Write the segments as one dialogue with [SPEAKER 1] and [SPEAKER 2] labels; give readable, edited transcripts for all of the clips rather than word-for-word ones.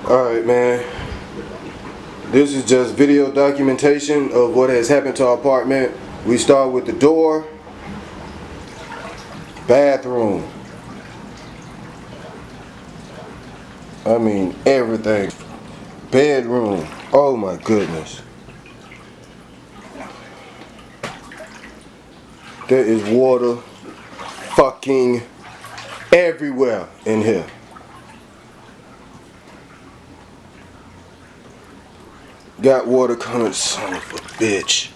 [SPEAKER 1] Alright, man. This is just video documentation of what has happened to our apartment. We start with the door, bathroom. I mean, everything. Bedroom. Oh my goodness. There is water fucking everywhere in here. Got water coming, son of a bitch.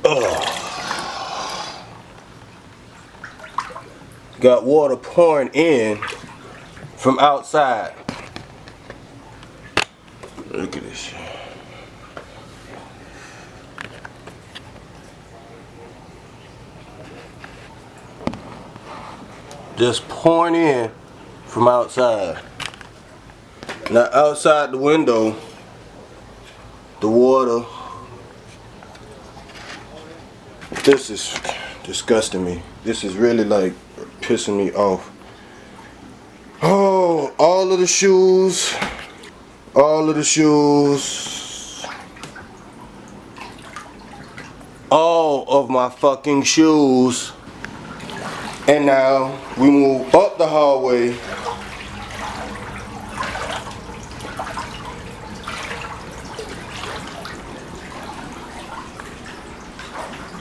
[SPEAKER 1] Ugh. Got water pouring in from outside. Look at this shit. Just pouring in from outside. Now outside the window, the water, this is disgusting me. This is really like pissing me off. Oh, all of the shoes, all of my fucking shoes. And now we move up the hallway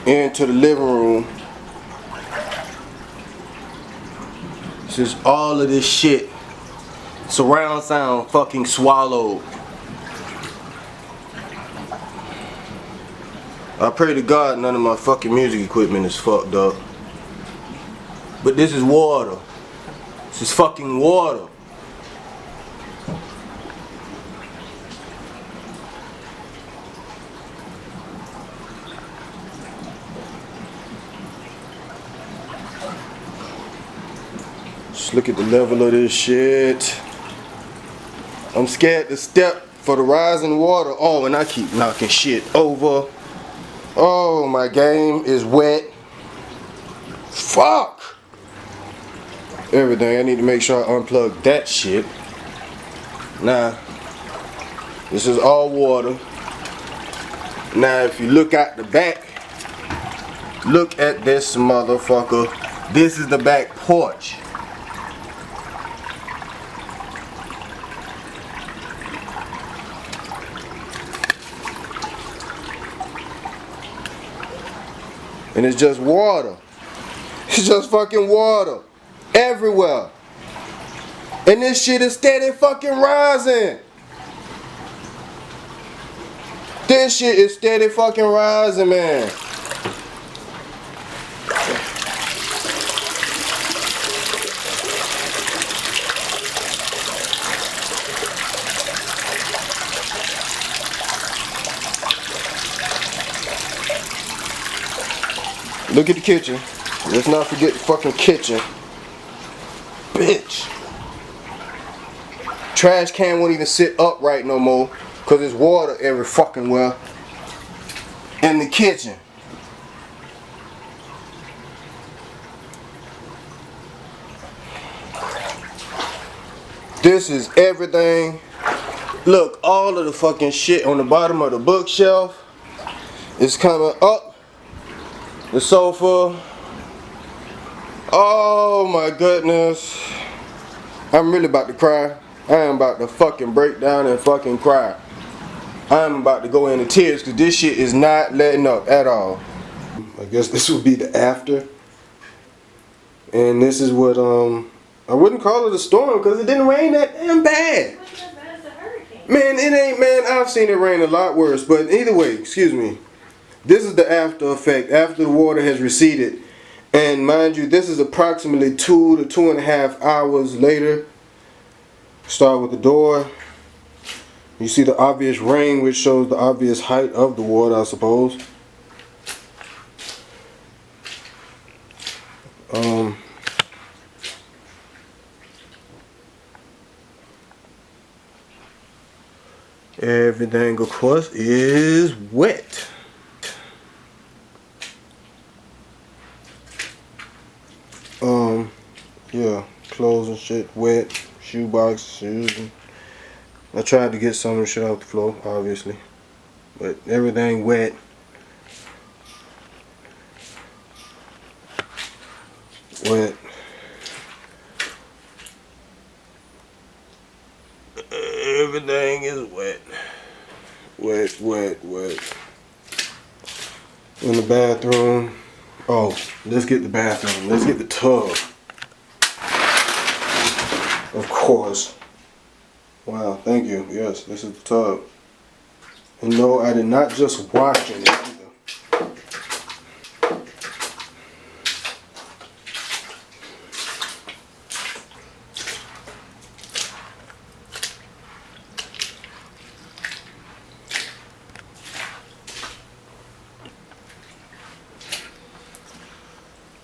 [SPEAKER 1] into the living room. This is all of this shit. Surround sound fucking swallowed. I pray to God none of my fucking music equipment is fucked up. But this is water. This is fucking water. Just look at the level of this shit. I'm scared to step for the rising water. Oh, and I keep knocking shit over. Oh, my game is wet. Fuck! Everything. I need to make sure I unplug that shit. Now, this is all water. Now, if you look at the back, look at this motherfucker. This is the back porch. And it's just water. It's just fucking water. Everywhere. And this shit is steady fucking rising. This shit is steady fucking rising, man. Look at the kitchen. Let's not forget the fucking kitchen. Bitch. Trash can won't even sit upright no more because there's water every fucking where. In the kitchen. This is everything. Look, all of the fucking shit on the bottom of the bookshelf is coming up. The sofa. Oh my goodness. I'm really about to cry. I am about to fucking break down and fucking cry. I'm about to go into tears because this shit is not letting up at all. I guess this would be the after. And this is what, I wouldn't call it a storm because it didn't rain that damn bad.
[SPEAKER 2] It's not as bad as a hurricane.
[SPEAKER 1] Man, it ain't, man. I've seen it rain a lot worse. But either way, excuse me. This is the after effect after the water has receded. And mind you, this is approximately 2 to 2.5 hours later. Start with the door. You see the obvious rain, which shows the obvious height of the water, I suppose. Everything, of course, is wet. Yeah, clothes and shit wet, shoe box, shoes. I tried to get some of the shit off the floor, obviously, but everything wet. Wet. Everything is wet. Wet, wet, wet. In the bathroom. Oh, let's get the bathroom. Let's get the tub. Of course. Wow, thank you. Yes, this is the tub. And no, I did not just wash in it either.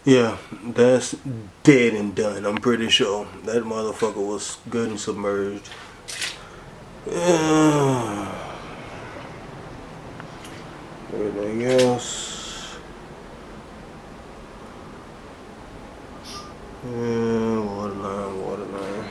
[SPEAKER 1] Yeah, that's dead and done. I'm pretty sure that motherfucker was good and submerged. Everything else. Waterline, waterline.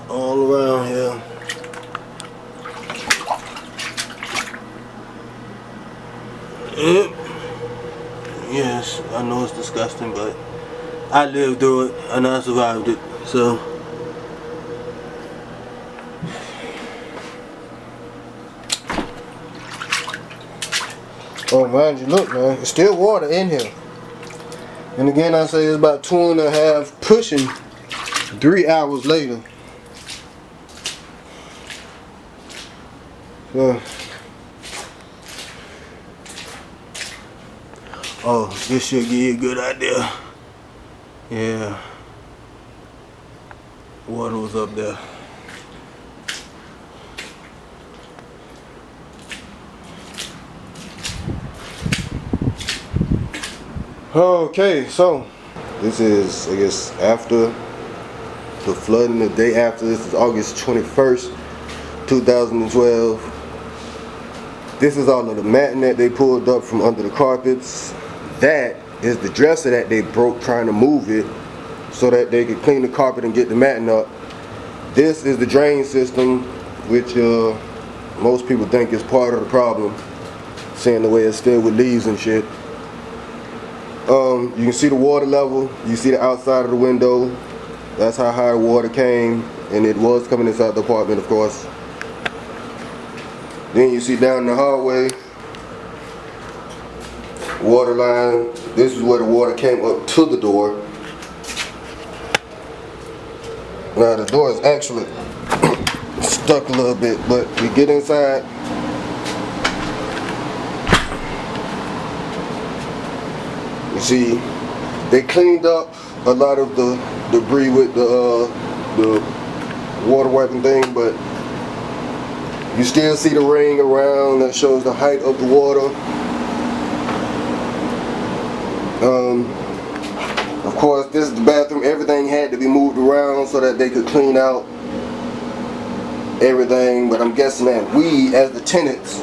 [SPEAKER 1] All around here. Yes, I know it's disgusting, but I lived through it and I survived it, so. Oh, mind you, look, man, it's still water in here. And again, I say it's about 2.5, pushing 3 hours later. Oh, this should give you a good idea. Yeah. Water was up there. Okay, so this is, I guess, after the flooding, the day after. This is August 21st, 2012. This is all of the matting that they pulled up from under the carpets. That is the dresser that they broke trying to move it so that they could clean the carpet and get the matting up. This is the drain system, which most people think is part of the problem, seeing the way it's filled with leaves and shit. You can see the water level. You see the outside of the window. That's how high water came, and it was coming inside the apartment, of course. Then you see down the hallway, water line. This is where the water came up to the door. Now the door is actually stuck a little bit, but we get inside. You see, they cleaned up a lot of the debris with the water wiping thing, but you still see the ring around that shows the height of the water. Of course, this is the bathroom. Everything had to be moved around so that they could clean out everything, but I'm guessing that we, as the tenants,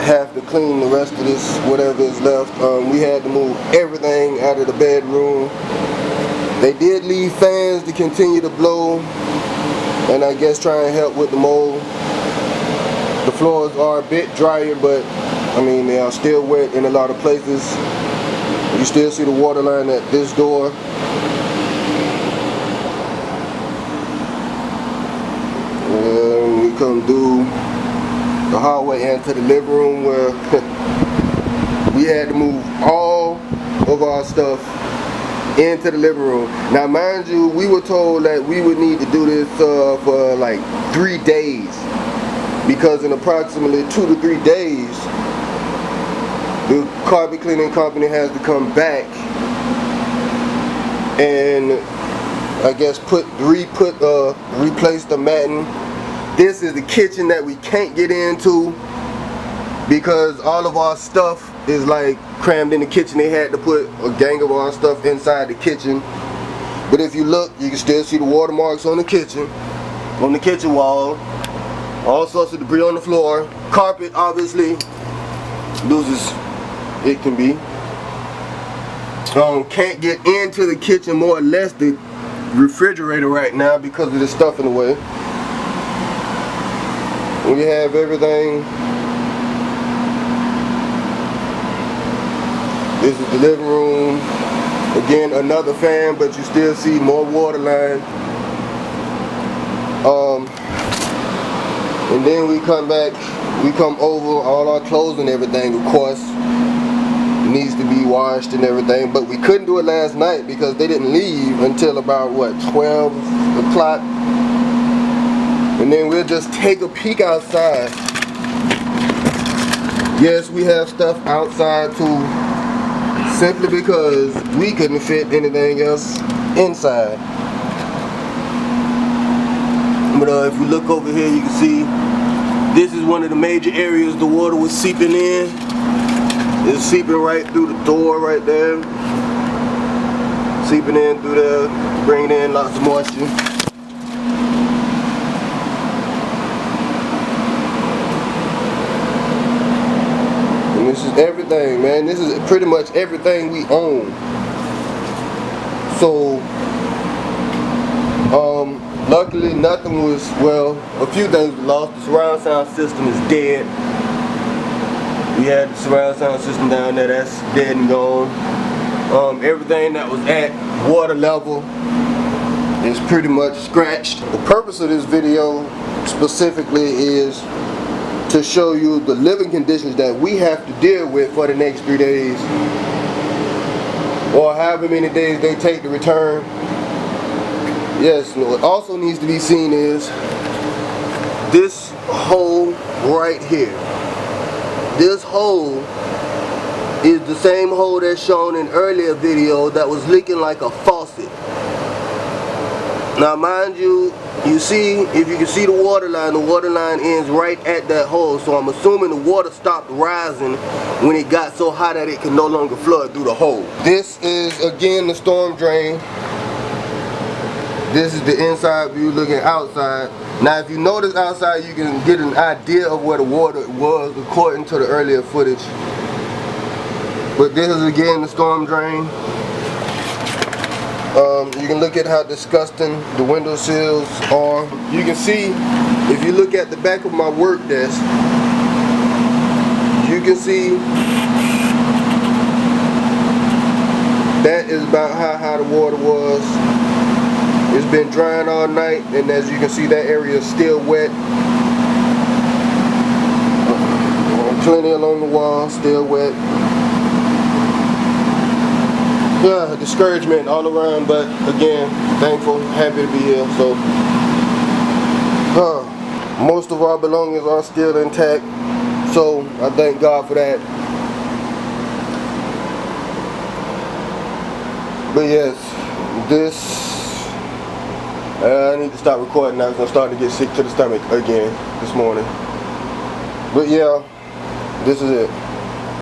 [SPEAKER 1] have to clean the rest of this, whatever is left. We had to move everything out of the bedroom. They did leave fans to continue to blow, and I guess try and help with the mold. The floors are a bit drier, but I mean, they are still wet in a lot of places. You still see the water line at this door. And we come through the hallway into the living room, where we had to move all of our stuff into the living room. Now mind you, we were told that we would need to do this for like 3 days, because in approximately 2 to 3 days The carpet cleaning company has to come back and I guess replace the matting. This is the kitchen that we can't get into because all of our stuff is like crammed in the kitchen. They had to put a gang of our stuff inside the kitchen. But if you look, you can still see the watermarks on the kitchen wall. All sorts of debris on the floor. Carpet obviously loose as it can be. Can't get into the kitchen, more or less the refrigerator right now because of the stuff in the way. We have everything. This is the living room. Again, another fan, but you still see more water line. And then we come back, we come over, all our clothes and everything, of course, needs to be washed and everything. But we couldn't do it last night because they didn't leave until about, what, 12 o'clock? And then we'll just take a peek outside. Yes, we have stuff outside too, simply because we couldn't fit anything else inside. But if you look over here, you can see this is one of the major areas the water was seeping in. It's seeping right through the door right there. Seeping in through there, bringing in lots of moisture. And this is everything, man. This is pretty much everything we own. So, luckily nothing was, well, a few things we lost. The surround sound system is dead. We had the surround sound system down there, that's dead and gone. Everything that was at water level is pretty much scratched. The purpose of this video specifically is to show you the living conditions that we have to deal with for the next 3 days, or however many days they take to return. Yes, what also needs to be seen is this hole right here. This hole is the same hole that's shown in earlier video that was leaking like a faucet. Now mind you, you see, if you can see the water line ends right at that hole. So I'm assuming the water stopped rising when it got so high that it can no longer flood through the hole. This is again the storm drain. This is the inside view looking outside. Now if you notice outside, you can get an idea of where the water was according to the earlier footage. But this is again the storm drain. You can look at how disgusting the window sills are. You can see, if you look at the back of my work desk, you can see that is about how high the water was. It's been drying all night, and as you can see, that area is still wet. Plenty along the wall, still wet. Yeah, discouragement all around, but again, thankful, happy to be here. So, most of our belongings are still intact, so I thank God for that. But yes, I need to stop recording now because I'm starting to get sick to the stomach again this morning. But yeah, this is it.